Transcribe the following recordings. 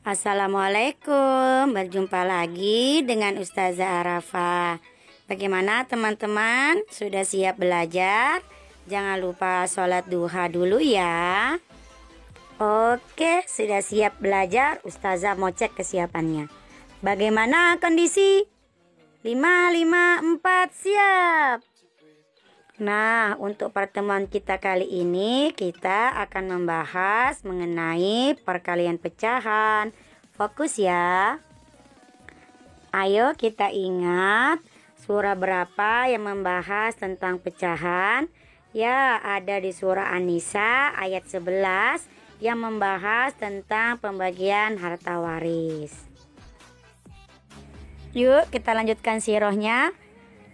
Assalamualaikum, berjumpa lagi dengan Ustazah Arafah. Bagaimana teman-teman? Sudah siap belajar? Jangan lupa sholat duha dulu ya. Oke, sudah siap belajar? Ustazah mau cek kesiapannya. Bagaimana kondisi? 5, 5, 4, siap. Nah, untuk pertemuan kita kali ini kita akan membahas mengenai perkalian pecahan. Fokus ya. Ayo kita ingat surah berapa yang membahas tentang pecahan? Ya, ada di surah An-Nisa ayat 11 yang membahas tentang pembagian harta waris. Yuk kita lanjutkan sirahnya.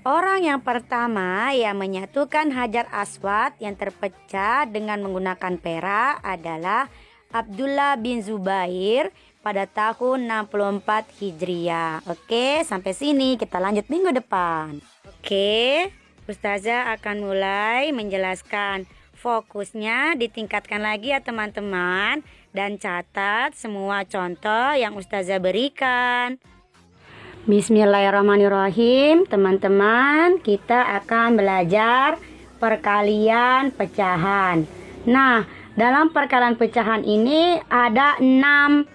Orang yang pertama yang menyatukan Hajar Aswad yang terpecah dengan menggunakan perak adalah Abdullah bin Zubair pada tahun 64 Hijriah. Oke, sampai sini kita lanjut minggu depan. Oke, Ustazah akan mulai menjelaskan. Fokusnya ditingkatkan lagi ya teman-teman. Dan catat semua contoh yang Ustazah berikan. Bismillahirrahmanirrahim. Teman-teman, kita akan belajar perkalian pecahan. Nah, dalam perkalian pecahan ini ada 6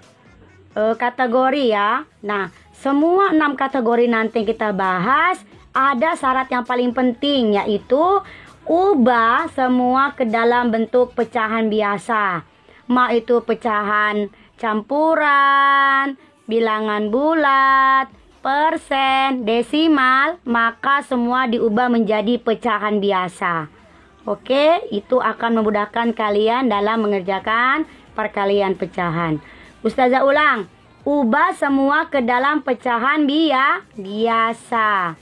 kategori ya. Nah, semua 6 kategori nanti kita bahas. Ada syarat yang paling penting, yaitu ubah semua ke dalam bentuk pecahan biasa. Mau itu pecahan campuran, bilangan bulat, persen, desimal, maka semua diubah menjadi pecahan biasa. Oke, itu akan memudahkan kalian dalam mengerjakan perkalian pecahan. Ustazah ulang, ubah semua ke dalam pecahan biasa.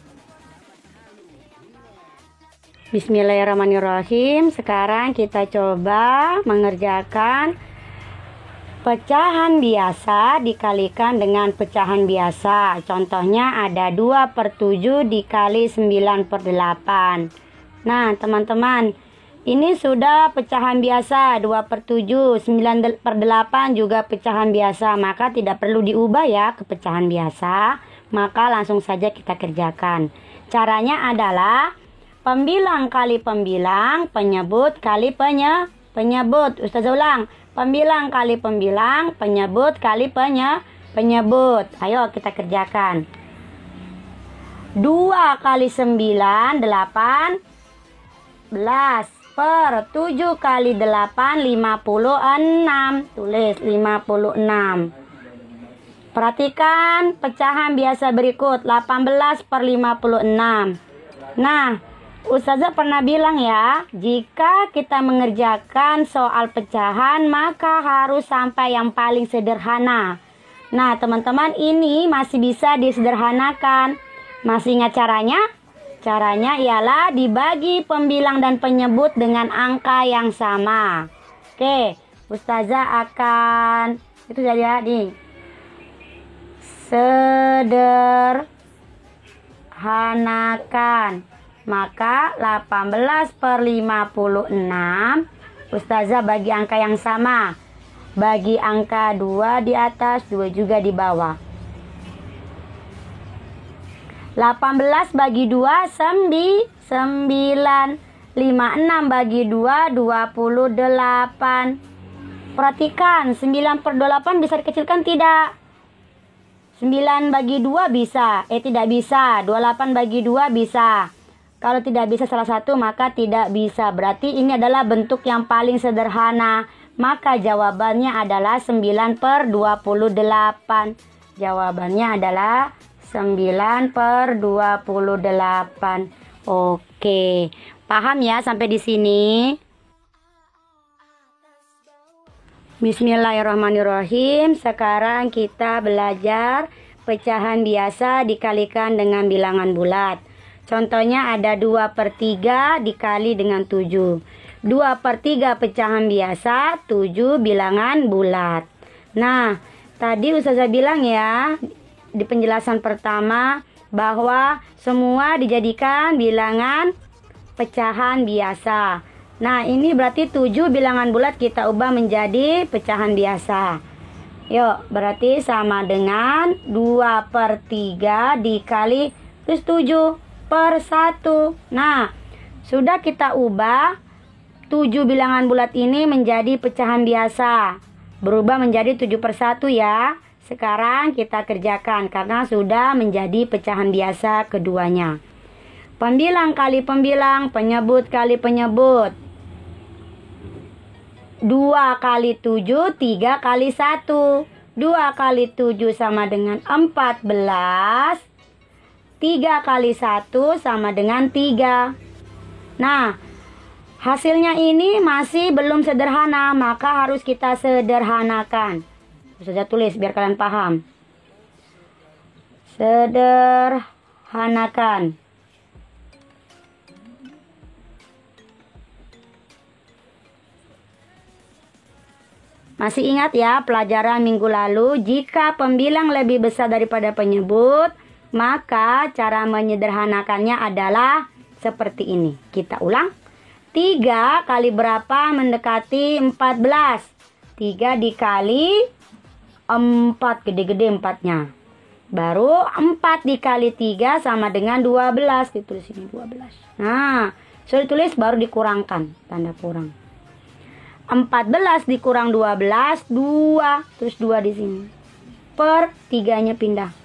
Bismillahirrahmanirrahim. Sekarang kita coba mengerjakan pecahan biasa dikalikan dengan pecahan biasa. Contohnya ada 2/7 dikali 9/8. Nah teman-teman, ini sudah pecahan biasa 2/7, 9/8 juga pecahan biasa. Maka tidak perlu diubah ya ke pecahan biasa. Maka langsung saja kita kerjakan. Caranya adalah pembilang kali pembilang, penyebut kali penyebut. Ustazah ulang. Pembilang kali pembilang, penyebut kali penyebut. Ayo kita kerjakan. 2 kali 9, 18. Per 7 kali 8, 56. Tulis 56. Perhatikan pecahan biasa berikut. 18/56. Nah, Ustazah pernah bilang ya, jika kita mengerjakan soal pecahan maka harus sampai yang paling sederhana. Nah teman-teman, ini masih bisa disederhanakan. Masih ingat caranya? Caranya ialah dibagi pembilang dan penyebut dengan angka yang sama. Oke, Ustazah akan itu jadi sederhanakan. Maka 18/56 Ustazah bagi angka yang sama. Bagi angka 2 di atas, 2 juga di bawah. 18 bagi 2, 9. 56 bagi 2, 28. Perhatikan, 9/28 bisa dikecilkan tidak? 9 bagi 2 bisa. Tidak bisa. 28 bagi 2 bisa. Kalau tidak bisa salah satu maka tidak bisa. Berarti ini adalah bentuk yang paling sederhana. Maka jawabannya adalah 9/28. Jawabannya adalah 9/28. Oke. Paham ya sampai di sini? Bismillahirrahmanirrahim. Sekarang kita belajar pecahan biasa dikalikan dengan bilangan bulat. Contohnya ada 2/3 dikali dengan 7. 2/3 pecahan biasa, 7 bilangan bulat. Nah, tadi Ustazah bilang ya di penjelasan pertama bahwa semua dijadikan bilangan pecahan biasa. Nah, ini berarti 7 bilangan bulat kita ubah menjadi pecahan biasa. Yuk, berarti sama dengan 2/3 dikali plus 7/1. Nah, sudah kita ubah 7 bilangan bulat ini menjadi pecahan biasa. Berubah menjadi 7/1 ya. Sekarang kita kerjakan karena sudah menjadi pecahan biasa keduanya. Pembilang kali pembilang, penyebut kali penyebut. 2 kali 7, 3 kali 1. 2 kali 7 sama dengan 14. 3 kali 1 sama dengan 3. Nah, hasilnya ini masih belum sederhana, maka harus kita sederhanakan. Saya tulis biar kalian paham. Sederhanakan. Masih ingat ya pelajaran minggu lalu, jika pembilang lebih besar daripada penyebut, maka cara menyederhanakannya adalah seperti ini. Kita ulang. 3 kali berapa mendekati 14? 3 dikali 4, gede-gede 4-nya. Baru 4 dikali 3 sama dengan 12. Ditulis ini 12. Nah, sudah ditulis baru dikurangkan, tanda kurang. 14 dikurang 12, 2. Terus 2 di sini. Per 3-nya pindah.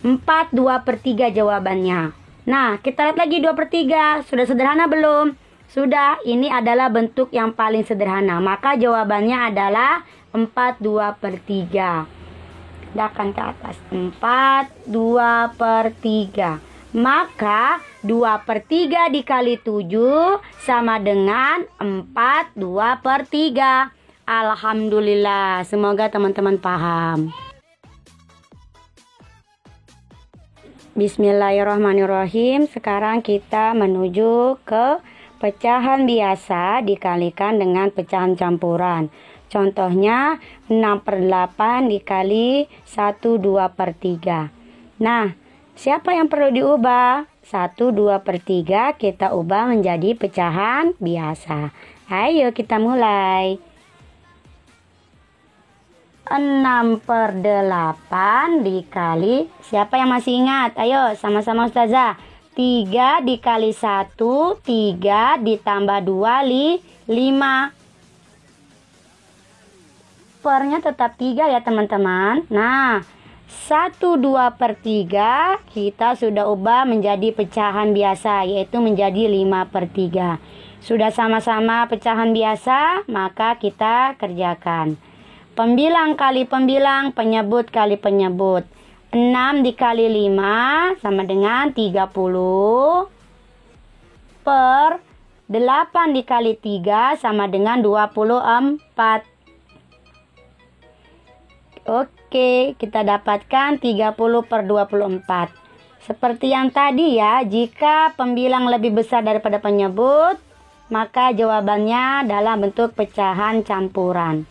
4, 2/3 jawabannya. Nah, kita lihat lagi 2/3. Sudah sederhana belum? Sudah, ini adalah bentuk yang paling sederhana. Maka jawabannya adalah 4, 2/3. Pindahkan ke atas. 4, 2/3. Maka 2/3 dikali 7 sama dengan 4, 2/3. Alhamdulillah. Semoga teman-teman paham. Bismillahirrahmanirrahim. Sekarang kita menuju ke pecahan biasa dikalikan dengan pecahan campuran. Contohnya 6/8 dikali 1, 2/3. Nah, siapa yang perlu diubah? 1, 2/3 kita ubah menjadi pecahan biasa. Ayo kita mulai. 6/8 dikali, siapa yang masih ingat? Ayo sama-sama Ustazah. 3 dikali 1, 3 ditambah 2, 5. Pernya tetap 3 ya teman-teman. Nah, 1, 2/3 kita sudah ubah menjadi pecahan biasa, yaitu menjadi 5/3. Sudah sama-sama pecahan biasa, maka kita kerjakan. Pembilang kali pembilang, penyebut kali penyebut. 6 dikali 5 sama dengan 30. Per 8 dikali 3 sama dengan 24. Oke, kita dapatkan 30/24. Seperti yang tadi ya, jika pembilang lebih besar daripada penyebut, maka jawabannya dalam bentuk pecahan campuran.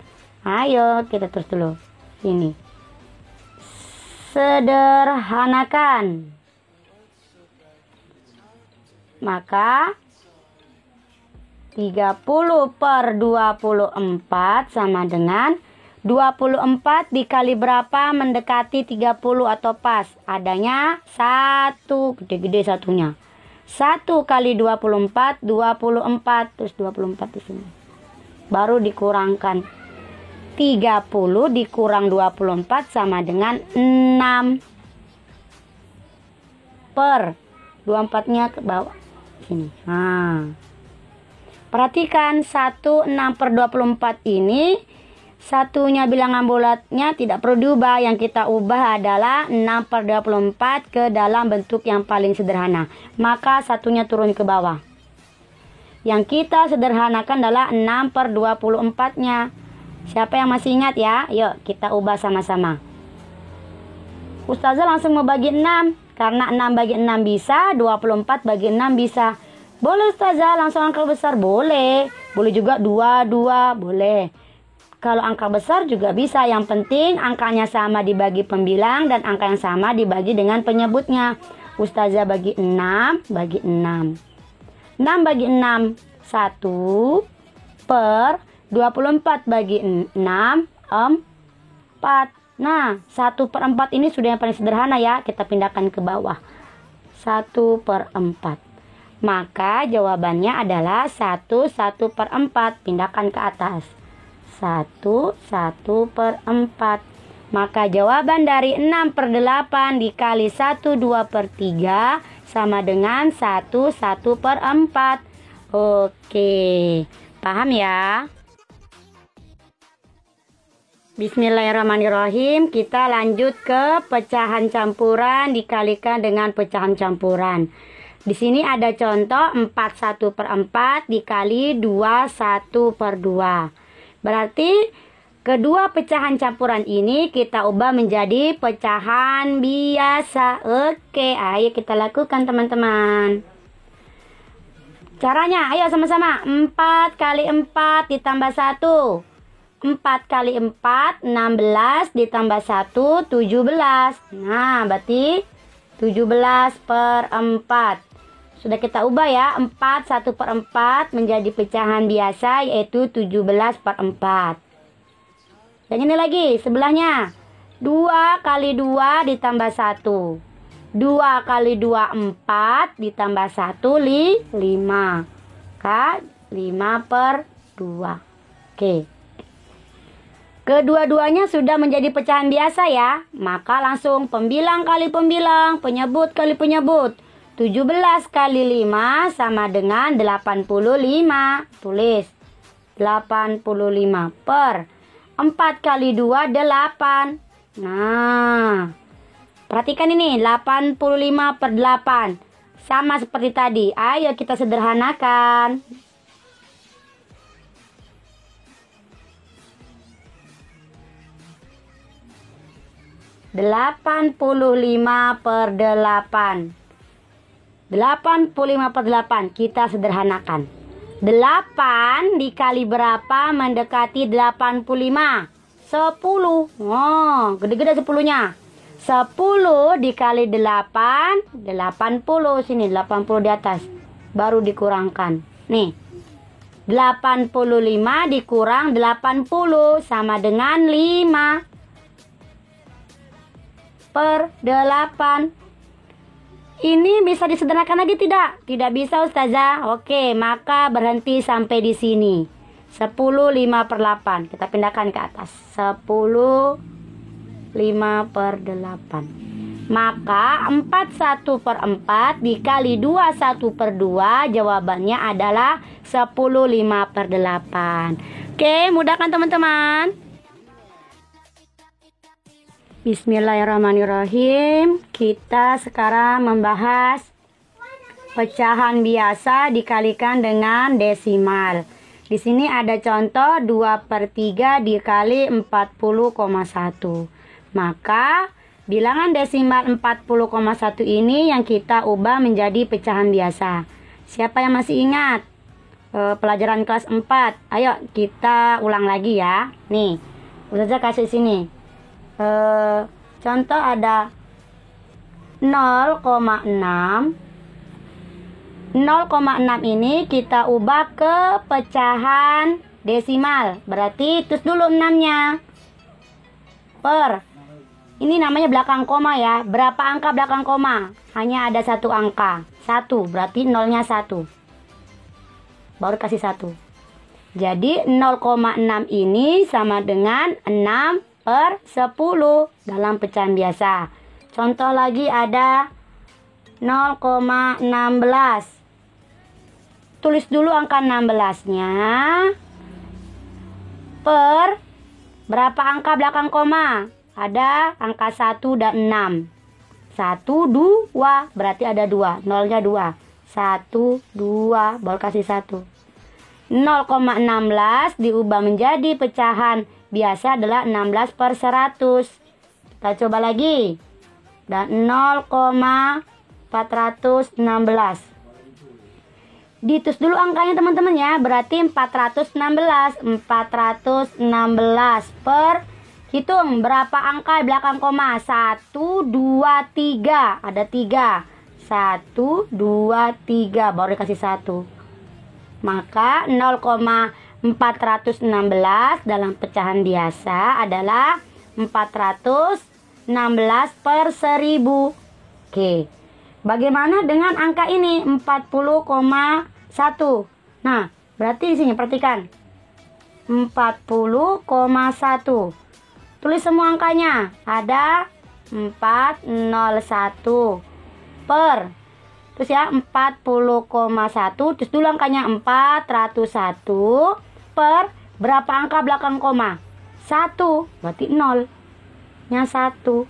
Ayo kita terus dulu. Ini. Sederhanakan. Maka 30/24 sama dengan 24 dikali berapa mendekati 30 atau pas? Adanya 1, gede-gede satunya. 1 kali 24, 24. Terus 24 di sini. Baru dikurangkan. 30 dikurang 24 sama dengan 6. Per 24-nya ke bawah sini. Nah, perhatikan 1, 6/24 ini, satunya bilangan bulatnya tidak perlu diubah. Yang kita ubah adalah 6/24 ke dalam bentuk yang paling sederhana. Maka satunya turun ke bawah. Yang kita sederhanakan adalah 6/24-nya. Siapa yang masih ingat ya? Yuk kita ubah sama-sama. Ustazah langsung mau bagi 6. Karena 6 bagi 6 bisa, 24 bagi 6 bisa. Boleh Ustazah langsung angka besar? Boleh. Boleh juga 2, 2. Boleh. Kalau angka besar juga bisa. Yang penting angkanya sama dibagi pembilang dan angka yang sama dibagi dengan penyebutnya. Ustazah bagi 6 bagi 6. 6 bagi 6 1 per 24 bagi 6 4. Nah, 1/4 ini sudah yang paling sederhana ya. Kita pindahkan ke bawah. 1/4. Maka jawabannya adalah 1/4. Pindahkan ke atas. 1/4. Maka jawaban dari 6/8 dikali 1/2/3 sama dengan 1/4. Oke, paham ya? Bismillahirrahmanirrahim. Kita lanjut ke pecahan campuran dikalikan dengan pecahan campuran. Di sini ada contoh 4/1/4 dikali 2/1/2. Berarti kedua pecahan campuran ini kita ubah menjadi pecahan biasa. Oke, ayo kita lakukan teman-teman. Caranya, ayo sama-sama. 4 kali 4 ditambah 1. 4 kali 4, 16 ditambah 1, 17. Nah, berarti 17/4. Sudah kita ubah ya, 1/4 menjadi pecahan biasa, yaitu 17/4. Dan ini lagi, sebelahnya. 2 kali 2 ditambah 1. 2 kali 2, 4 ditambah 1, 5. 5/2. Oke. Kedua-duanya sudah menjadi pecahan biasa ya. Maka langsung pembilang kali pembilang, penyebut kali penyebut. 17 kali 5 sama dengan 85. Tulis. 85 per 4 kali 2, 8. Nah, perhatikan ini, 85/8. Sama seperti tadi. Ayo kita sederhanakan. 85/8. 85/8 kita sederhanakan. 8 dikali berapa mendekati 85? 10. Oh, gede-gede 10-nya. 10 dikali 8, 80. Sini 80 di atas. Baru dikurangkan. Nih. 85 dikurang 80 sama dengan 5/8. Ini bisa disederhanakan lagi tidak? Tidak bisa Ustazah. Oke, maka berhenti sampai di sini. 10 5/8. Kita pindahkan ke atas. 10 5/8. Maka 41/4 dikali 21/2 jawabannya adalah 10 5/8. Oke, mudah kan teman-teman? Bismillahirrahmanirrahim. Kita sekarang membahas pecahan biasa dikalikan dengan desimal. Di sini ada contoh 2/3 dikali 40,1. Maka bilangan desimal 40,1 ini yang kita ubah menjadi pecahan biasa. Siapa yang masih ingat pelajaran kelas 4? Ayo kita ulang lagi ya. Nih, Ustazah kasih sini. Contoh ada 0,6. 0,6 ini kita ubah ke pecahan desimal. Berarti tulis dulu 6-nya. Per. Ini namanya belakang koma ya. Berapa angka belakang koma? Hanya ada satu angka. 1. Berarti 0-nya 1. Baru kasih 1. Jadi 0,6 ini sama dengan 6/10 dalam pecahan biasa. Contoh lagi ada 0,16. Tulis dulu angka 16-nya. Per berapa angka belakang koma? Ada angka 1 dan 6. 1, 2. Berarti ada 2. 0-nya 2. 1, 2. Baru kasih 1. 0,16 diubah menjadi pecahan biasa adalah 16/100. Kita coba lagi. Dan 0,416. Ditus dulu angkanya teman-teman ya. Berarti 416. 416 per, hitung berapa angka belakang koma? 1, 2, 3. Ada 3. 1, 2, 3. Baru dikasih 1. Maka 0,416 416 dalam pecahan biasa adalah 416 per 1000. Oke. Bagaimana dengan angka ini 40,1? Nah, berarti di sini perhatikan. 40,1. Tulis semua angkanya. Ada 401 per, terus ya 40,1, terus dulu angkanya 401 per berapa angka belakang koma? 1, berarti 0 nya 1,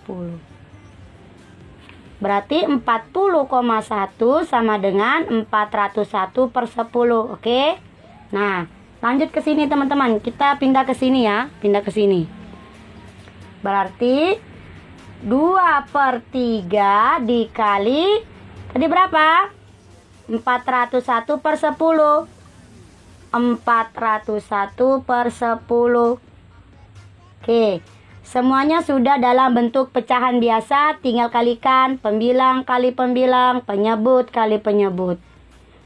10. Berarti 40,1 sama dengan 401 per 10. Oke. Nah, lanjut ke sini teman-teman. Kita pindah ke sini ya. Pindah ke sini. Berarti 2/3 dikali tadi berapa? 401 per 10. 401 per 10. Oke. Semuanya sudah dalam bentuk pecahan biasa, tinggal kalikan pembilang kali pembilang, penyebut kali penyebut.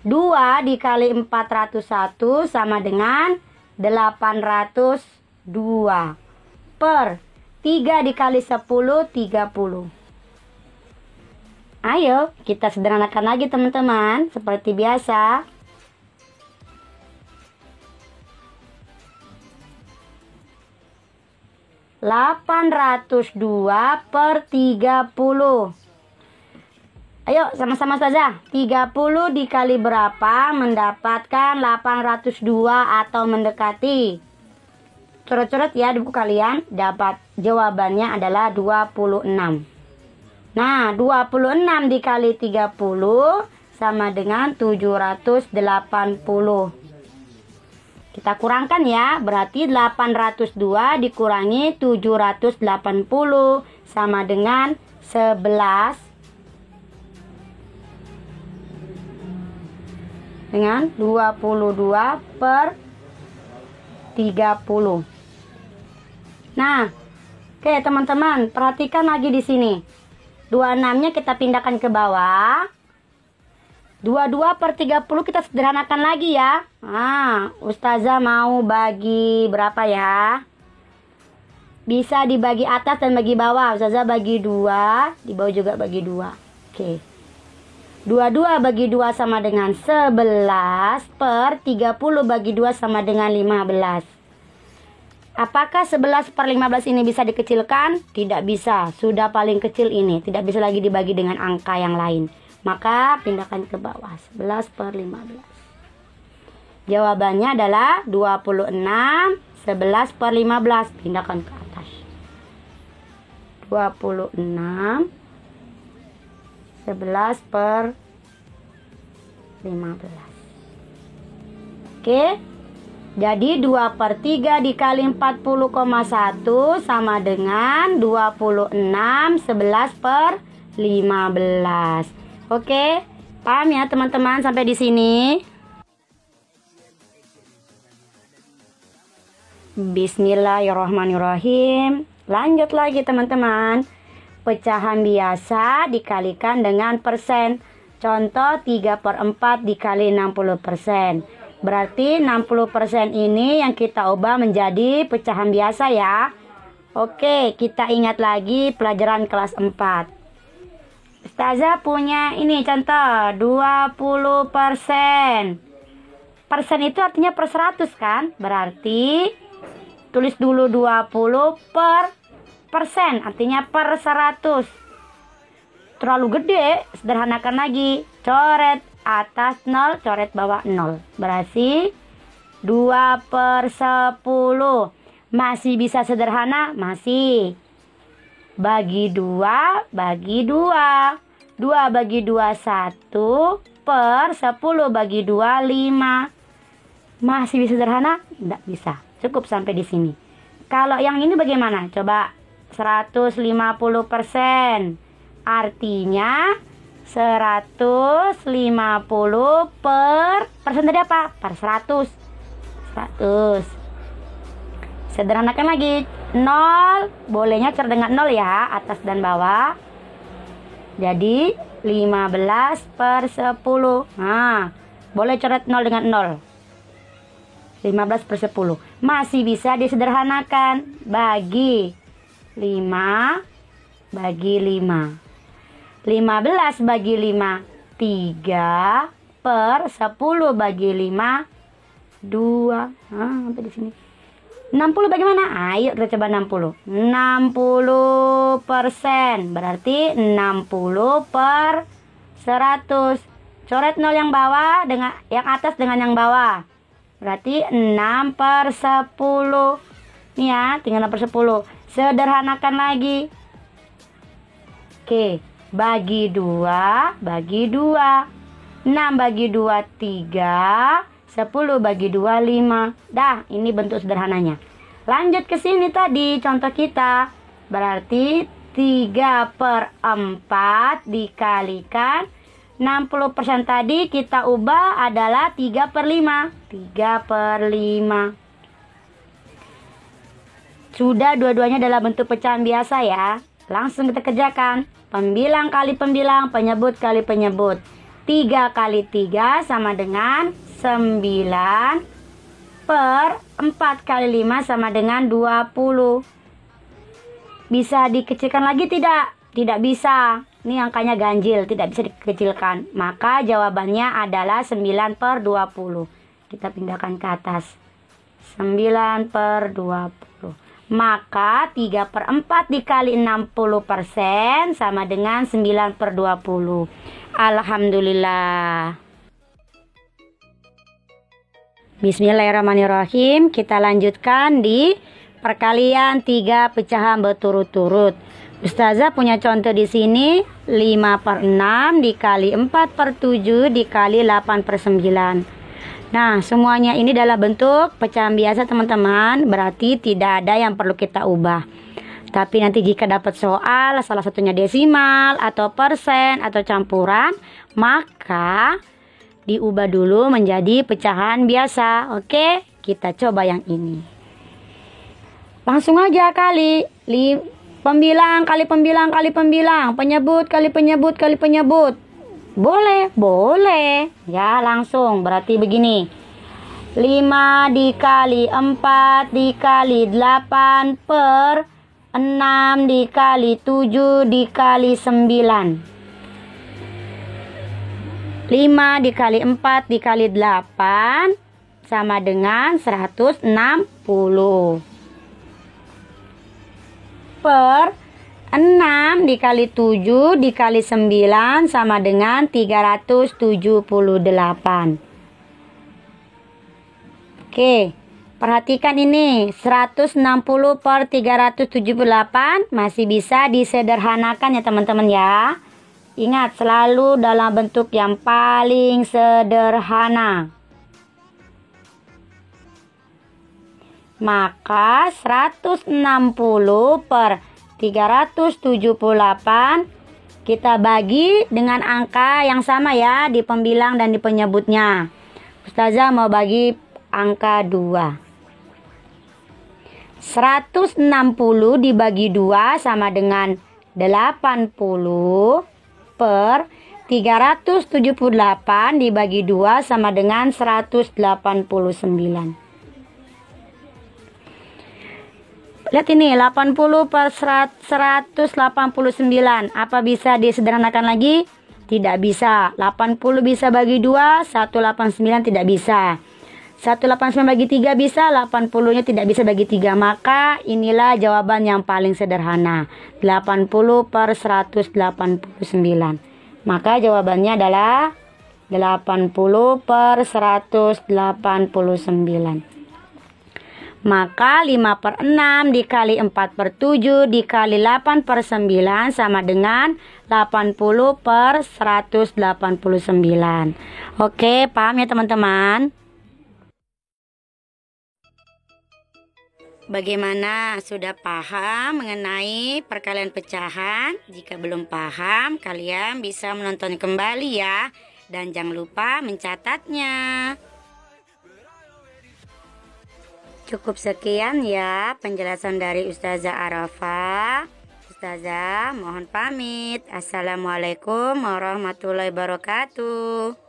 2 dikali 401 sama dengan 802 per 3 dikali 10, 30. Ayo kita sederhanakan lagi teman-teman, seperti biasa. 802 per 30. Ayo sama-sama saja. 30 dikali berapa mendapatkan 802 atau mendekati? Coret-coret ya di buku kalian. Dapat jawabannya adalah 26. Nah, 26 dikali 30 sama dengan 780. Kita kurangkan ya, berarti 802 dikurangi 780 sama dengan 11 dengan 22 per 30. Nah, oke teman-teman, perhatikan lagi di sini. 26-nya kita pindahkan ke bawah. 22 per 30 kita sederhanakan lagi ya. Nah, Ustazah mau bagi berapa ya? Bisa dibagi atas dan bagi bawah. Ustazah bagi 2, di bawah juga bagi 2. Oke. 22 bagi 2 sama dengan 11 per 30 bagi 2 sama dengan 15. Apakah 11 per 15 ini bisa dikecilkan? Tidak bisa. Sudah paling kecil ini. Tidak bisa lagi dibagi dengan angka yang lain. Maka pindahkan ke bawah. 11 per 15. Jawabannya adalah 26. 11 per 15. Pindahkan ke atas. 26. 11 per 15. Oke. Jadi 2 per 3 dikali 40,1 sama dengan 26. 11 per 15. Oke, paham ya teman-teman sampai di sini? Bismillahirrahmanirrahim. Lanjut lagi teman-teman. Pecahan biasa dikalikan dengan persen. Contoh 3 per 4 dikali 60%. Berarti 60% ini yang kita ubah menjadi pecahan biasa ya. Oke, kita ingat lagi pelajaran kelas 4. Ustazah punya ini contoh 20%. Persen itu artinya per 100 kan? Berarti tulis dulu 20 per persen, artinya per 100. Terlalu gede, sederhanakan lagi. Coret atas 0, coret bawah 0. Berarti 2 per 10. Masih bisa sederhana? Masih. Bagi 2, bagi 2. 2 bagi 2, 1. Per 10 bagi 2, 5. Masih bisa sederhana? Tidak bisa. Cukup sampai di sini. Kalau yang ini bagaimana? Coba 150%. Artinya 150 per persen tadi apa? Per 100. 100. Sederhanakan lagi. 0, bolehnya terdengar 0 ya, atas dan bawah. Jadi 15 per 10. Nah, boleh coret 0 dengan 0. 15/10. Masih bisa disederhanakan. Bagi 5 bagi 5. 15 bagi 5, 3 per 10 bagi 5, 2. Sampai di sini. 60 bagaimana? Ayo kita coba 60. 60%. Berarti 60 per 100. Coret 0 yang bawah dengan yang atas dengan yang bawah. Berarti 6/10. Nih ya, tinggal 6/10. Sederhanakan lagi. Oke, bagi 2 bagi 2. 6 bagi 2, 3. 10 bagi 2, 5. Dah, ini bentuk sederhananya. Lanjut ke sini tadi contoh kita. Berarti 3/4 dikalikan 60% tadi kita ubah adalah 3/5. 3/5. Sudah dua-duanya dalam bentuk pecahan biasa ya. Langsung kita kerjakan. Pembilang kali pembilang, penyebut kali penyebut. 3 kali 3 sama dengan 9 per 4 kali 5 sama dengan 20. Bisa dikecilkan lagi tidak? Tidak bisa. Ini angkanya ganjil, tidak bisa dikecilkan. Maka jawabannya adalah 9/20. Kita pindahkan ke atas. 9/20. Maka 3/4 dikali 60% sama dengan 9/20. Alhamdulillah. Bismillahirrahmanirrahim. Kita lanjutkan di perkalian 3 pecahan berturut-turut. Ustazah punya contoh di sini 5/6 dikali 4/7 dikali 8/9. Nah, semuanya ini dalam bentuk pecahan biasa teman-teman. Berarti tidak ada yang perlu kita ubah. Tapi nanti jika dapat soal salah satunya desimal atau persen atau campuran, maka diubah dulu menjadi pecahan biasa. Oke, kita coba yang ini. Langsung aja kali. Pembilang kali pembilang kali pembilang. Penyebut kali penyebut kali penyebut. Boleh, boleh. Ya, langsung. Berarti begini. 5 dikali 4 dikali 8 per 6 dikali 7 dikali 9. 5 dikali 4 dikali 8 sama dengan 160. Per 6 dikali 7 dikali 9 sama dengan 378. Oke, perhatikan ini 160 per 378 masih bisa disederhanakan ya teman-teman ya. Ingat selalu dalam bentuk yang paling sederhana. Maka 160 per 378 kita bagi dengan angka yang sama ya di pembilang dan di penyebutnya. Ustazah mau bagi angka 2. 160 dibagi 2 sama dengan 80 per 378 dibagi 2 sama dengan 189. Lihat ini 80 per 189. Apa bisa disederhanakan lagi? Tidak bisa. 80 bisa bagi 2, 189 tidak bisa. 189 bagi 3 bisa, 80-nya tidak bisa bagi 3. Maka inilah jawaban yang paling sederhana. 80 per 189. Maka jawabannya adalah 80 per 189. Maka 5/6 dikali 4/7 dikali 8/9 sama dengan 80 per 189. Oke, paham ya teman-teman? Bagaimana? Sudah paham mengenai perkalian pecahan? Jika belum paham, kalian bisa menonton kembali ya. Dan jangan lupa mencatatnya. Cukup sekian ya penjelasan dari Ustazah Arafah. Ustazah mohon pamit. Assalamualaikum warahmatullahi wabarakatuh.